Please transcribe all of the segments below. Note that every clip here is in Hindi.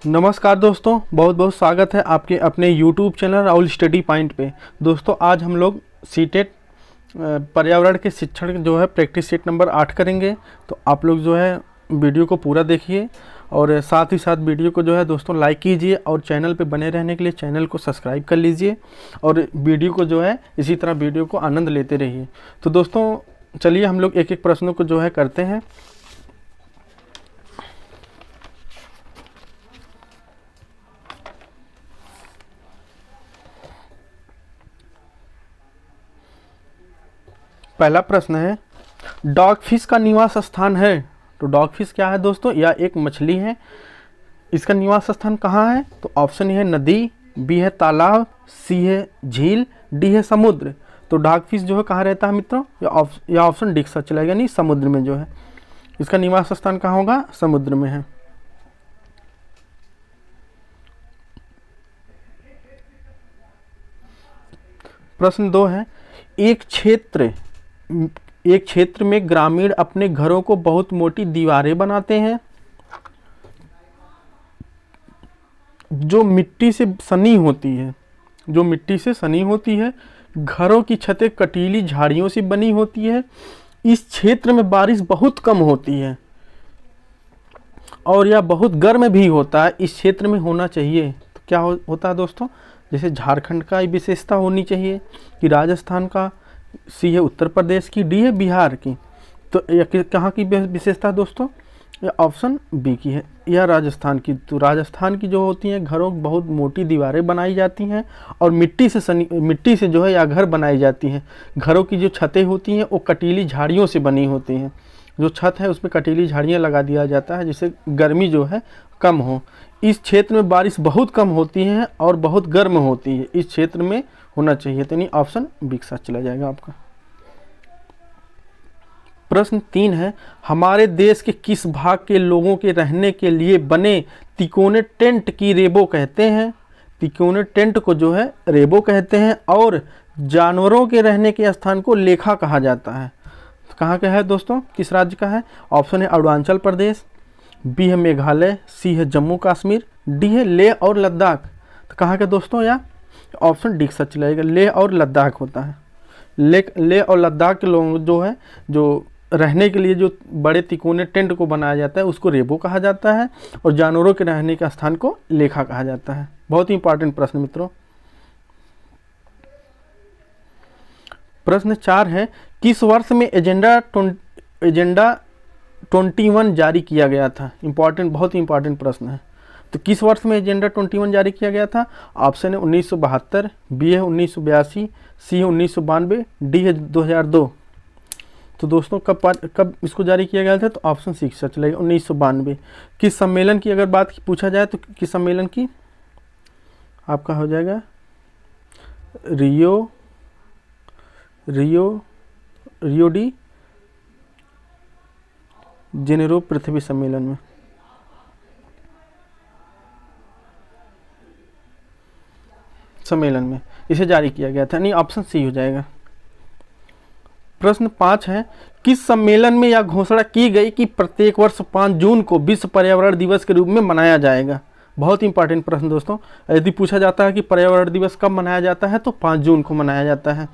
नमस्कार दोस्तों, बहुत बहुत स्वागत है आपके अपने YouTube channel Rahul study point पे। दोस्तों आज हम लोग सीटेट पर्यावरण के शिक्षण जो है प्रैक्टिस सेट नंबर 8 करेंगे। तो आप लोग जो है वीडियो को पूरा देखिए और साथ ही साथ वीडियो को जो है दोस्तों लाइक कीजिए और चैनल पे बने रहने के लिए चैनल को सब्सक्राइब कर लीजिए और वीडियो को जो है इसी तरह वीडियो को आनंद लेते रहिए। तो दोस्तों चलिए हम लोग एक एक प्रश्नों को जो है करते हैं। पहला प्रश्न है, डॉग फिश का निवास स्थान है। तो डॉग फिश क्या है दोस्तों? यह एक मछली है। इसका निवास स्थान कहाँ है? तो ऑप्शन है नदी, बी है तालाब, सी है झील, डी है समुद्र। तो डॉग फिश जो है कहाँ रहता है मित्रों? यह ऑप्शन डी सच चलेगा, नहीं समुद्र में जो है इसका निवास स्थान कहाँ होगा? समुद्र में है। प्रश्न 2 है, एक क्षेत्र में ग्रामीण अपने घरों को बहुत मोटी दीवारें बनाते हैं जो मिट्टी से सनी होती है। घरों की छतें कटीली झाड़ियों से बनी होती है। इस क्षेत्र में बारिश बहुत कम होती है और यह बहुत गर्म भी होता है। इस क्षेत्र में होना चाहिए तो क्या होता है दोस्तों? जैसे झारखंड का विशेषता होनी चाहिए कि राजस्थान का, सी है उत्तर प्रदेश की, डी है बिहार की। तो कहाँ की विशेषता दोस्तों? यह ऑप्शन बी की है, यह राजस्थान की। तो राजस्थान की जो होती हैं घरों बहुत मोटी दीवारें बनाई जाती हैं और मिट्टी से जो है यह घर बनाई जाती हैं। घरों की जो छतें होती हैं वो कटीली झाड़ियों से बनी होती हैं। जो छत है उसमें कटीली झाड़ियाँ लगा दिया जाता है जिससे गर्मी जो है कम हो। इस क्षेत्र में बारिश बहुत कम होती है और बहुत गर्म होती है। इस क्षेत्र में होना चाहिए, तो नहीं ऑप्शन बी के साथ चला जाएगा आपका। प्रश्न 3 है, हमारे देश के किस भाग के लोगों के रहने के लिए बने तिकोने टेंट की रेबो कहते हैं? तिकोने टेंट को जो है रेबो कहते हैं। और जानवरों के रहने के स्थान को लेखा कहा जाता है। तो कहाँ का है दोस्तों? किस राज्य का है? ऑप्शन है अरुणाचल प्रदेश, बी है मेघालय, सी है जम्मू कश्मीर, डी है लेह और लद्दाख। तो कहाँ के दोस्तों? या ऑप्शन डी सच चलेगा, लेह और लद्दाख होता है। लेह और लद्दाख के लोग जो है जो रहने के लिए जो बड़े तिकोने टेंट को बनाया जाता है उसको रेबो कहा जाता है और जानवरों के रहने के स्थान को लेखा कहा जाता है। बहुत ही इंपॉर्टेंट प्रश्न मित्रों। प्रश्न 4 है, किस वर्ष में एजेंडा 21 जारी किया गया था? इंपॉर्टेंट, बहुत ही इंपॉर्टेंट प्रश्न है। तो किस वर्ष में एजेंडा 21 जारी किया गया था? ऑप्शन है 1972, बी है 1982, सी है 1992, डी है 2002। तो दोस्तों कब इसको जारी किया गया था? तो ऑप्शन सी सच चलेगा, 1992। किस सम्मेलन की अगर बात पूछा जाए तो किस सम्मेलन की? आपका हो जाएगा रियो डी जेनेरो पृथ्वी सम्मेलन में। इसे जारी किया गया था, नहीं ऑप्शन सी हो जाएगा। प्रश्न 5 है, किस सम्मेलन में यह घोषणा की गई कि प्रत्येक वर्ष 5 जून को विश्व पर्यावरण दिवस के रूप में मनाया जाएगा? बहुत ही इंपॉर्टेंट प्रश्न दोस्तों। यदि पूछा जाता है कि पर्यावरण दिवस कब मनाया जाता है तो 5 जून को मनाया जाता है।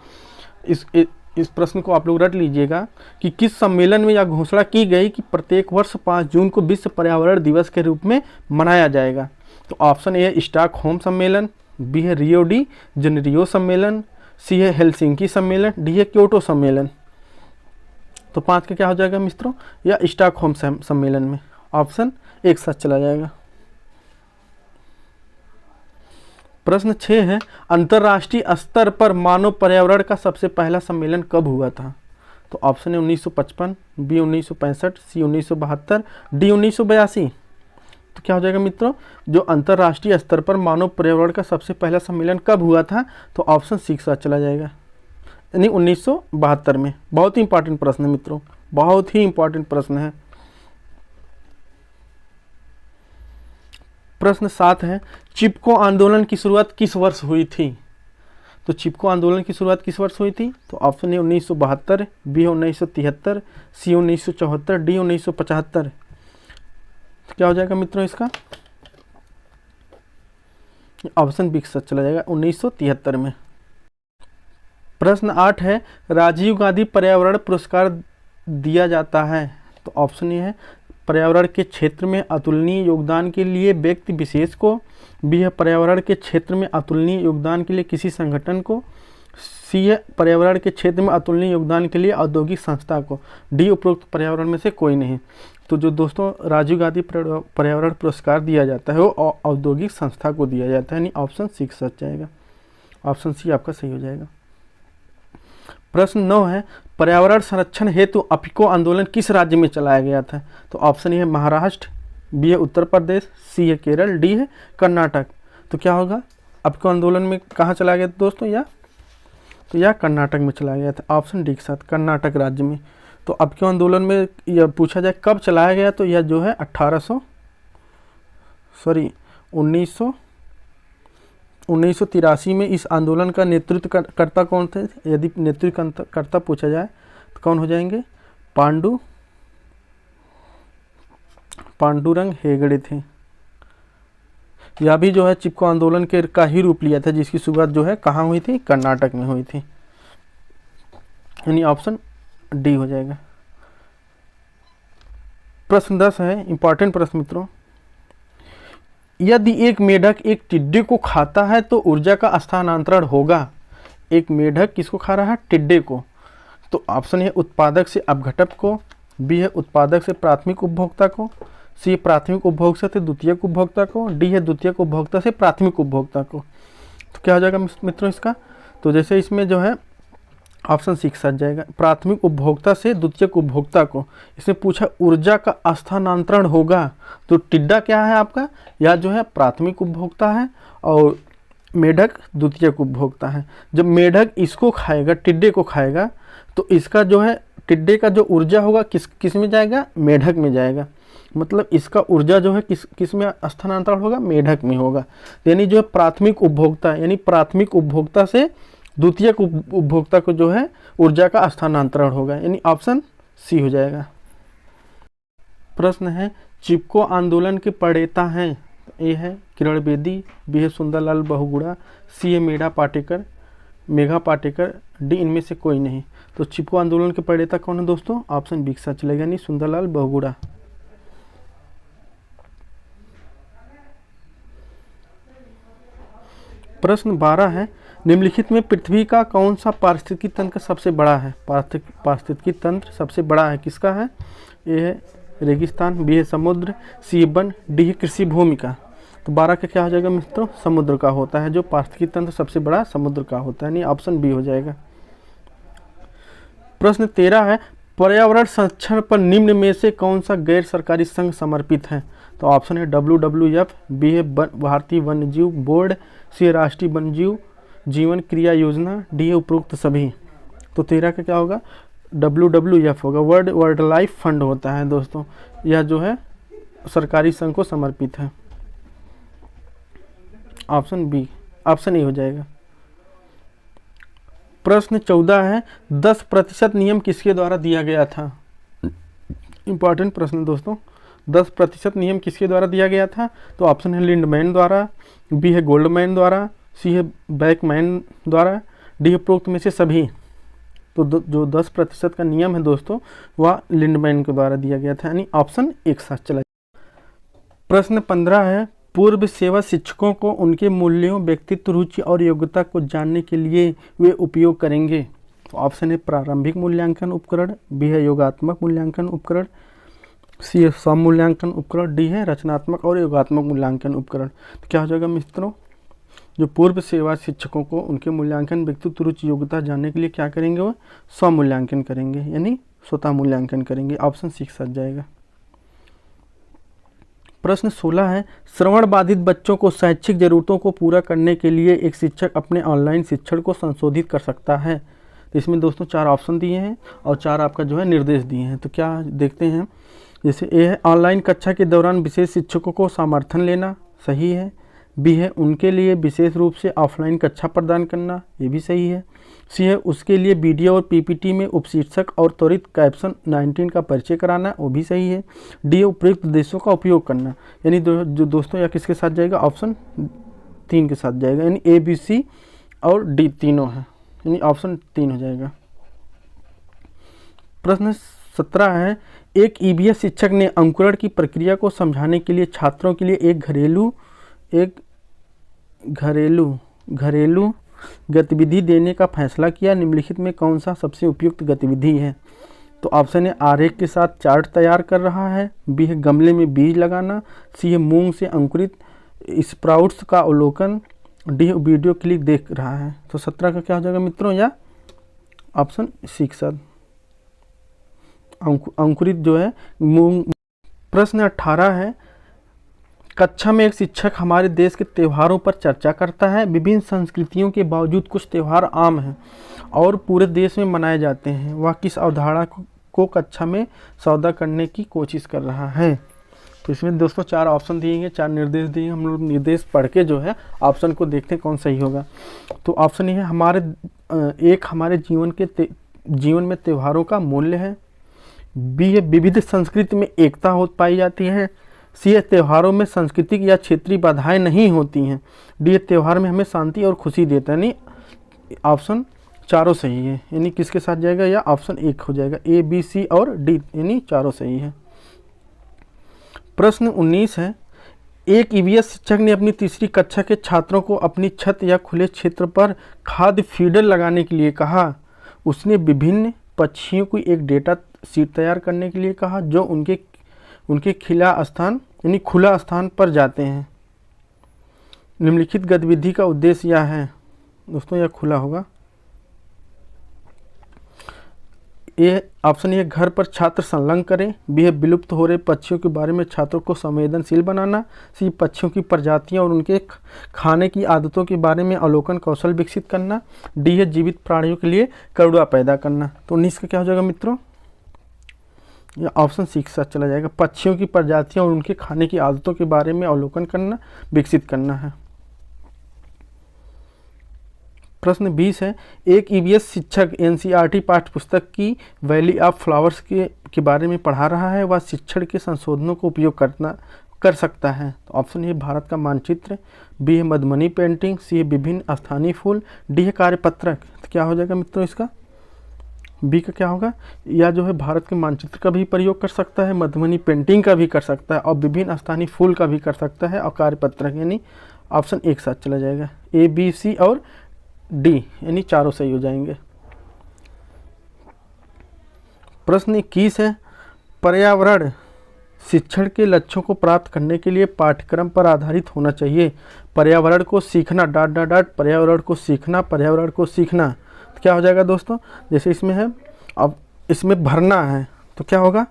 इस प्रश्न को आप लोग रट लीजिएगा कि किस सम्मेलन में यह घोषणा की गई कि प्रत्येक वर्ष 5 जून को विश्व पर्यावरण दिवस के रूप में मनाया जाएगा? तो ऑप्शन ए है स्टॉकहोम सम्मेलन, बी है रियो डी जेनेरियो सम्मेलन, सी है हेलसिंकी सम्मेलन, डी है क्योटो सम्मेलन। तो 5 का क्या हो जाएगा मित्रों? या स्टॉकहोम सम्मेलन में ऑप्शन एक साथ चला जाएगा। प्रश्न 6 है, अंतर्राष्ट्रीय स्तर पर मानव पर्यावरण का सबसे पहला सम्मेलन कब हुआ था? तो ऑप्शन है 1955, बी 1965, सी 1972, डी 1982। तो क्या हो जाएगा मित्रों? जो अंतर्राष्ट्रीय स्तर पर मानव पर्यावरण का सबसे पहला सम्मेलन कब हुआ था? तो ऑप्शन सी के साथ चला जाएगा, यानी 1972 में। बहुत ही इंपॉर्टेंट प्रश्न है मित्रों, बहुत ही इंपॉर्टेंट प्रश्न है। प्रश्न 7 है, चिपको आंदोलन की शुरुआत किस वर्ष हुई थी? तो चिपको आंदोलन की शुरुआत किस वर्ष हुई थी? तो ऑप्शन है 1972, बी 1973, सी 1974, डी 1975। क्या हो जाएगा मित्रों इसका? ऑप्शन बी के साथ चला जाएगा 1973 में। प्रश्न 8 है, राजीव गांधी पर्यावरण पुरस्कार दिया जाता है। तो ऑप्शन ये है, पर्यावरण के क्षेत्र में अतुलनीय योगदान के लिए व्यक्ति विशेष को, बी है पर्यावरण के क्षेत्र में अतुलनीय योगदान के लिए किसी संगठन को, सी है पर्यावरण के क्षेत्र में अतुलनीय योगदान के लिए औद्योगिक संस्था को, डी उपरोक्त पर्यावरण में से कोई नहीं। तो जो दोस्तों राजीव गांधी पर्यावरण पुरस्कार दिया जाता है वो औद्योगिक संस्था को दिया जाता है, यानी ऑप्शन सी सच जाएगा। ऑप्शन सी आपका सही हो जाएगा। प्रश्न 9 है, पर्यावरण संरक्षण हेतु अफिको आंदोलन किस राज्य में चलाया गया था। तो ऑप्शन ए है महाराष्ट्र, बी है उत्तर प्रदेश, सी है केरल, डी है कर्नाटक। तो क्या होगा, अफिको आंदोलन में कहाँ चलाया गया था दोस्तों, या कर्नाटक में चलाया गया था। ऑप्शन डी के साथ कर्नाटक राज्य में। तो अफिको आंदोलन में यह पूछा जाए कब चलाया गया, तो यह जो है 1983 में इस आंदोलन का नेतृत्व करता कौन थे। यदि नेतृत्व करता पूछा जाए तो कौन हो जाएंगे, पांडुरंग हेगड़े थे। यह भी जो है चिपको आंदोलन के का ही रूप लिया था, जिसकी शुरुआत जो है कहाँ हुई थी, कर्नाटक में हुई थी, यानी ऑप्शन डी हो जाएगा। प्रश्न 10 है, इंपॉर्टेंट प्रश्न मित्रों, यदि एक मेढक एक टिड्डे को खाता है तो ऊर्जा का स्थानांतरण होगा। एक मेढक किसको खा रहा है, टिड्डे को। तो ऑप्शन है उत्पादक से अपघटक को, बी है उत्पादक से प्राथमिक उपभोक्ता को, सी प्राथमिक उपभोक्ता से द्वितीयक उपभोक्ता को, डी है द्वितीयक उपभोक्ता से प्राथमिक उपभोक्ता को। तो क्या हो जाएगा मित्रों इसका, तो जैसे इसमें जो है ऑप्शन सी सच जाएगा, प्राथमिक उपभोक्ता से द्वितीयक उपभोक्ता को। इसमें पूछा ऊर्जा का स्थानांतरण होगा, तो टिड्डा क्या है आपका, या जो है प्राथमिक उपभोक्ता है और मेढक द्वितीयक उपभोक्ता है। जब मेढक इसको खाएगा, टिड्डे को खाएगा, तो इसका जो है टिड्डे का जो ऊर्जा होगा किस में जाएगा, मेढक में जाएगा। मतलब इसका ऊर्जा जो है किस में स्थानांतरण होगा, मेढक में होगा। यानी जो है प्राथमिक उपभोक्ता, यानी प्राथमिक उपभोक्ता से द्वितीयक उपभोक्ता को जो है ऊर्जा का स्थानांतरण होगा, यानी ऑप्शन सी हो जाएगा। प्रश्न है, चिपको आंदोलन के प्रणेता हैं। ए है किरण बेदी, बी है सुंदरलाल बहुगुणा, सी है मेघा पाटेकर, डी इनमें से कोई नहीं। तो चिपको आंदोलन के प्रणेता कौन है दोस्तों, ऑप्शन बी के साथ चलेगा, यानी सुंदरलाल बहुगुणा। प्रश्न 12 है, निम्नलिखित में पृथ्वी का कौन सा पारिस्थितिकी तंत्र सबसे बड़ा है। पारिस्थितिकी तंत्र सबसे बड़ा है किसका है, ए है रेगिस्तान, बी है समुद्र, सी वन, डी है कृषि भूमि का। तो 12 का क्या हो जाएगा मित्रों, समुद्र का होता है, जो पारिस्थितिकी तंत्र सबसे बड़ा समुद्र का होता है, यानी ऑप्शन बी हो जाएगा। प्रश्न 13 है, पर्यावरण संरक्षण पर निम्न में से कौन सा गैर सरकारी संघ समर्पित है। तो ऑप्शन है WWF, बी है भारतीय वन्यजीव बोर्ड, सी है राष्ट्रीय वन्यजीव जीवन क्रिया योजना, डी है उपरोक्त सभी। तो 13 का क्या होगा, WWF होगा, वर्ल्ड वाइल्ड लाइफ फंड होता है दोस्तों, यह जो है सरकारी संघ को समर्पित है। ऑप्शन बी, ऑप्शन ए हो जाएगा। प्रश्न 14 है, 10% नियम किसके द्वारा दिया गया था। इंपॉर्टेंट प्रश्न दोस्तों, 10% नियम किसके द्वारा दिया गया था। तो ऑप्शन है लिंडमैन द्वारा, बी है गोल्डमैन द्वारा, सी है बैकमैन द्वारा, डी है उपरोक्त में से सभी। तो जो 10% का नियम है दोस्तों वह लिंडमैन के द्वारा दिया गया था, यानी ऑप्शन एक साथ चला। प्रश्न 15 है, पूर्व सेवा शिक्षकों को उनके मूल्यों, व्यक्तित्व, रुचि और योग्यता को जानने के लिए वे उपयोग करेंगे। तो ऑप्शन है प्रारंभिक मूल्यांकन उपकरण, बी है योगात्मक मूल्यांकन उपकरण, सी है स्वमूल्यांकन उपकरण, डी है रचनात्मक और योगात्मक मूल्यांकन उपकरण। तो क्या हो जाएगा मित्रों, जो पूर्व सेवा शिक्षकों को उनके मूल्यांकन, व्यक्तित्व, रुचि, योग्यता जानने के लिए क्या करेंगे, वो स्वमूल्यांकन करेंगे, यानी स्वतः मूल्यांकन करेंगे। ऑप्शन सी सच जाएगा। प्रश्न 16 है, श्रवण बाधित बच्चों को शैक्षिक जरूरतों को पूरा करने के लिए एक शिक्षक अपने ऑनलाइन शिक्षण को संशोधित कर सकता है। तो इसमें दोस्तों 4 ऑप्शन दिए हैं और 4 आपका जो है निर्देश दिए हैं। तो क्या देखते हैं, जैसे ए है ऑनलाइन कक्षा के दौरान विशेष शिक्षकों को समर्थन लेना, सही है। बी है उनके लिए विशेष रूप से ऑफलाइन कक्षा प्रदान करना, ये भी सही है। सी है उसके लिए वीडियो और पीपीटी में उपशीर्षक और त्वरित कैप्शन 19 का परिचय कराना, वो भी सही है। डी है उपयुक्त देशों का उपयोग करना, यानी जो दोस्तों या किसके साथ जाएगा, ऑप्शन 3 के साथ जाएगा, यानी ए बी सी और डी तीनों है, यानी ऑप्शन 3 हो जाएगा। प्रश्न 17 है, एक ईवीएस शिक्षक ने अंकुरण की प्रक्रिया को समझाने के लिए छात्रों के लिए एक घरेलू गतिविधि देने का फैसला किया। निम्नलिखित में कौन सा सबसे उपयुक्त गतिविधि है? तो ऑप्शन है आरेख के साथ चार्ट तैयार कर रहा है, बी है गमले में बीज लगाना, सी है मूंग से अंकुरित स्प्राउट्स का अवलोकन, डी है वीडियो क्लिप देख रहा है। तो 17 का क्या हो जाएगा मित्रों, या ऑप्शन सी के साथ अंकुरित जो है मूंग। प्रश्न 18 है, कक्षा में एक शिक्षक हमारे देश के त्योहारों पर चर्चा करता है। विभिन्न संस्कृतियों के बावजूद कुछ त्यौहार आम हैं और पूरे देश में मनाए जाते हैं। वह किस अवधारणा को कक्षा में सौदा करने की कोशिश कर रहा है? तो इसमें दोस्तों 4 ऑप्शन दिए गए, 4 निर्देश दिए। हम लोग निर्देश पढ़ के जो है ऑप्शन को देखते हैं कौन सही होगा। तो ऑप्शन ये है, हमारे जीवन में त्योहारों का मूल्य है। बी है विविध संस्कृति में एकता हो पाई जाती है। सी है त्योहारों में सांस्कृतिक या क्षेत्रीय बाधाएं नहीं होती हैं। डी है त्योहार में हमें शांति और खुशी देता है। यानी ऑप्शन चारों सही है, यानी किसके साथ जाएगा, या ऑप्शन 1 हो जाएगा, ए बी सी और डी, यानी चारों सही है। प्रश्न 19 है, एक ईवीएस शिक्षक ने अपनी तीसरी कक्षा के छात्रों को अपनी छत या खुले क्षेत्र पर खाद्य फीडर लगाने के लिए कहा। उसने विभिन्न पक्षियों को एक डेटा शीट तैयार करने के लिए कहा जो उनके खुला स्थान पर जाते हैं। निम्नलिखित गतिविधि का उद्देश्य यह है, दोस्तों यह खुला होगा। ए ऑप्शन ए घर पर छात्र संलग्न करें, बी है विलुप्त हो रहे पक्षियों के बारे में छात्रों को संवेदनशील बनाना, सी पक्षियों की प्रजातियां और उनके खाने की आदतों के बारे में अवलोकन कौशल विकसित करना, डी है जीवित प्राणियों के लिए करुणा पैदा करना। तो 19 का क्या हो जाएगा मित्रों, या ऑप्शन सी के साथ चला जाएगा, पक्षियों की प्रजातियां और उनके खाने की आदतों के बारे में अवलोकन करना, विकसित करना है। प्रश्न 20 है, एक ईवीएस शिक्षक एनसीईआरटी पाठ्यपुस्तक की वैली ऑफ फ्लावर्स के बारे में पढ़ा रहा है। वह शिक्षण के संशोधनों को उपयोग कर सकता है। तो ऑप्शन ए भारत का मानचित्र, बी है मधुबनी पेंटिंग, सी है विभिन्न स्थानीय फूल, डी है कार्यपत्रक। तो क्या हो जाएगा मित्रों इसका, बी का क्या होगा, या जो है भारत के मानचित्र का भी प्रयोग कर सकता है, मधुबनी पेंटिंग का भी कर सकता है और विभिन्न स्थानीय फूल का भी कर सकता है और कार्यपत्रक, यानी ऑप्शन एक साथ चला जाएगा, ए बी सी और डी, यानी चारों सही हो जाएंगे। प्रश्न 21 है, पर्यावरण शिक्षण के लक्ष्यों को प्राप्त करने के लिए पाठ्यक्रम पर आधारित होना चाहिए। पर्यावरण को सीखना पर्यावरण को सीखना तो क्या हो जाएगा दोस्तों, जैसे इसमें है, अब इसमें भरना है तो क्या होगा,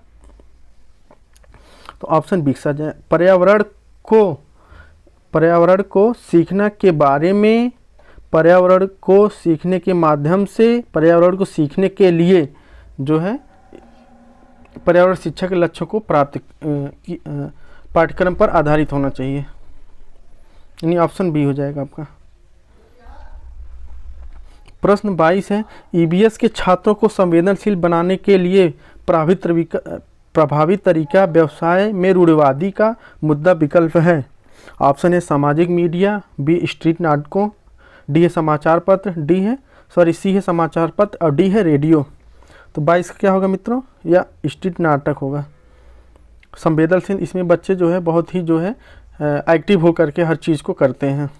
तो ऑप्शन बी सा जाए, पर्यावरण को सीखना के बारे में, पर्यावरण को सीखने के माध्यम से, पर्यावरण को सीखने के लिए जो है पर्यावरण शिक्षा के लक्ष्यों को प्राप्त पाठ्यक्रम पर आधारित होना चाहिए, यानी ऑप्शन बी हो जाएगा आपका। प्रश्न 22 है, ईवीएस के छात्रों को संवेदनशील बनाने के लिए प्रभावी तरीका व्यवसाय में रूढ़िवादी का मुद्दा विकल्प है। ऑप्शन है सामाजिक मीडिया, बी स्ट्रीट नाटकों, डी है समाचार पत्र, सी है समाचार पत्र और डी है रेडियो। तो 22 का क्या होगा मित्रों, या स्ट्रीट नाटक होगा। संवेदनशील, इसमें बच्चे जो है बहुत ही जो है एक्टिव होकर के हर चीज़ को करते हैं।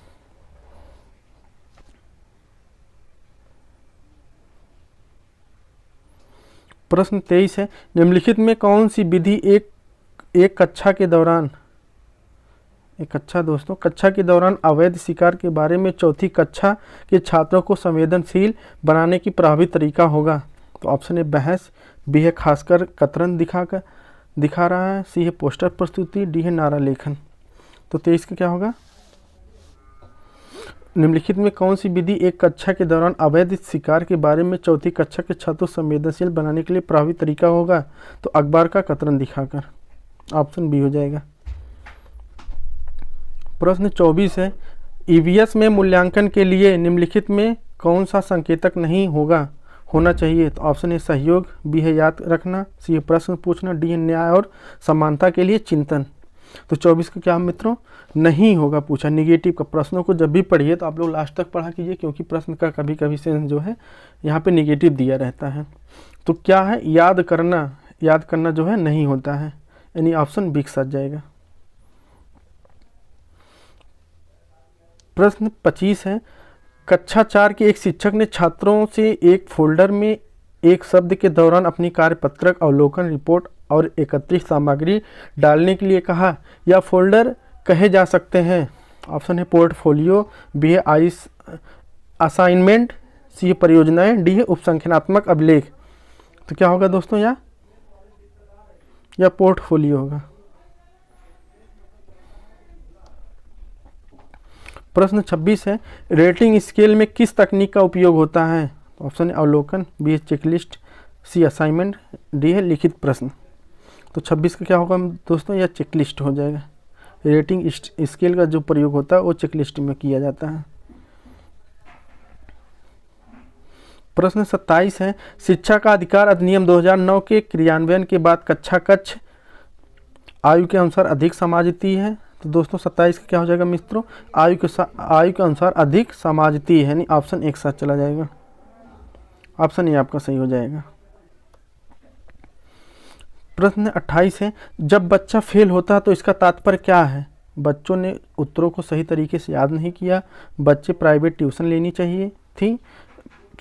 प्रश्न 23 है, निम्नलिखित में कौन सी विधि एक कक्षा के दौरान अवैध शिकार के बारे में चौथी कक्षा के छात्रों को संवेदनशील बनाने की प्रभावी तरीका होगा। तो ऑप्शन है बहस, बी है खासकर कतरन दिखा रहा है, सी है पोस्टर प्रस्तुति, डी है नारा लेखन। तो 23 का क्या होगा, निम्नलिखित में कौन सी विधि एक कक्षा के दौरान अवैध शिकार के बारे में चौथी कक्षा के छात्रों को संवेदनशील बनाने के लिए प्रभावी तरीका होगा। तो अखबार का कतरन दिखाकर, ऑप्शन बी हो जाएगा। प्रश्न 24 है, ईवीएस में मूल्यांकन के लिए निम्नलिखित में कौन सा संकेतक नहीं होना चाहिए। तो ऑप्शन है सहयोग, बी है याद रखना, सी है प्रश्न पूछना, डी है न्याय और समानता के लिए चिंतन। तो 24 का क्या मित्रों नहीं होगा पूछा। निगेटिव का प्रश्नों को जब भी पढ़िए तो आप लोग लास्ट तक पढ़ा कीजिए, क्योंकि प्रश्न का कभी कभी सेंस जो है यहाँ पे निगेटिव दिया रहता है। तो क्या है, याद करना जो है नहीं होता है, यानी ऑप्शन बी के साथ जाएगा। प्रश्न 25 है, कक्षा 4 के एक शिक्षक ने छात्रों से एक फोल्डर में एक शब्द के दौरान अपनी कार्यपत्रक, अवलोकन, रिपोर्ट और एकत्रित सामग्री डालने के लिए कहा। यह फोल्डर कहे जा सकते हैं। ऑप्शन है पोर्टफोलियो, बी है असाइनमेंट, सी है परियोजनाएं, डी है उपसंख्यानात्मक अभिलेख। तो क्या होगा दोस्तों, या पोर्टफोलियो होगा। प्रश्न 26 है, रेटिंग स्केल में किस तकनीक का उपयोग होता है। ऑप्शन है अवलोकन, बी है चेकलिस्ट, सी असाइनमेंट, डी है लिखित प्रश्न। तो 26 का क्या होगा दोस्तों, यह चेकलिस्ट हो जाएगा। रेटिंग स्केल का जो प्रयोग होता है वो चेकलिस्ट में किया जाता है। प्रश्न 27 है, शिक्षा का अधिकार अधिनियम 2009 के क्रियान्वयन के बाद कक्षा कक्ष आयु के अनुसार अधिक समाजती है। तो दोस्तों 27 का क्या हो जाएगा मित्रों, आयु के अनुसार अधिक समाजती है, यानी ऑप्शन एक साथ चला जाएगा। ऑप्शन ए आपका सही हो जाएगा। प्रश्न 28 है, जब बच्चा फेल होता है तो इसका तात्पर्य क्या है। बच्चों ने उत्तरों को सही तरीके से याद नहीं किया, बच्चे प्राइवेट ट्यूशन लेनी चाहिए थी,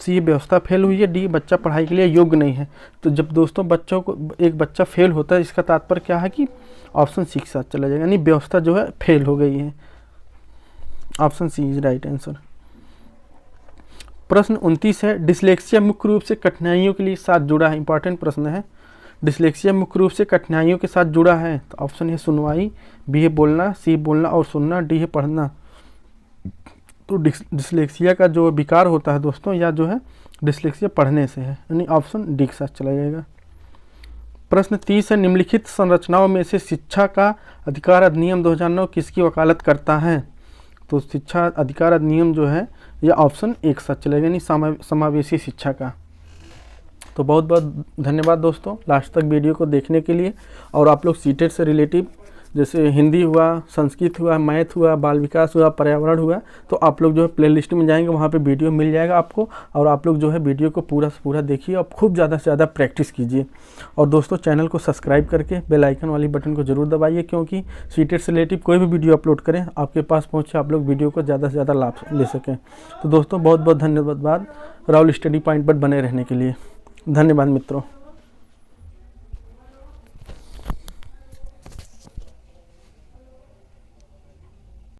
सी व्यवस्था फेल हुई है, डी बच्चा पढ़ाई के लिए योग्य नहीं है। तो जब दोस्तों एक बच्चा फेल होता है इसका तात्पर्य क्या है कि ऑप्शन सी के साथ चला जाएगा, यानी व्यवस्था जो है फेल हो गई है। Option C is right answer. प्रश्न 29 है, डिसलेक्सिया मुख्य रूप से कठिनाइयों के लिए साथ जुड़ा है। इंपॉर्टेंट प्रश्न है। डिसलेक्सिया मुख्य रूप से कठिनाइयों के साथ जुड़ा है। तो ऑप्शन है सुनवाई, बी है बोलना, सी बोलना और सुनना, डी है पढ़ना। तो डिसलेक्सिया का जो विकार होता है दोस्तों, या जो है डिसलेक्सिया पढ़ने से है, यानी ऑप्शन डी के साथ चला जाएगा। प्रश्न 30 है, निम्नलिखित संरचनाओं में से शिक्षा का अधिकार अधिनियम 2009 किसकी वकालत करता है। तो शिक्षा अधिकार अधिनियम जो है यह ऑप्शन एक साथ चलेगा, यानी समावेशी शिक्षा का। तो बहुत बहुत धन्यवाद दोस्तों लास्ट तक वीडियो को देखने के लिए। और आप लोग सीटेट से रिलेटिव जैसे हिंदी हुआ, संस्कृत हुआ, मैथ हुआ, बाल विकास हुआ, पर्यावरण हुआ, तो आप लोग जो है प्लेलिस्ट में जाएंगे, वहाँ पे वीडियो मिल जाएगा आपको। और आप लोग जो है वीडियो को पूरा से पूरा देखिए और खूब ज़्यादा से ज़्यादा प्रैक्टिस कीजिए। और दोस्तों चैनल को सब्सक्राइब करके बेल आइकन वाली बटन को जरूर दबाइए, क्योंकि सीटेट से रिलेटिव कोई भी वीडियो अपलोड करें आपके पास पहुँचे, आप लोग वीडियो को ज़्यादा से ज़्यादा लाभ ले सकें। तो दोस्तों बहुत बहुत धन्यवाद राहुल स्टडी पॉइंट पर बने रहने के लिए। धन्यवाद मित्रों।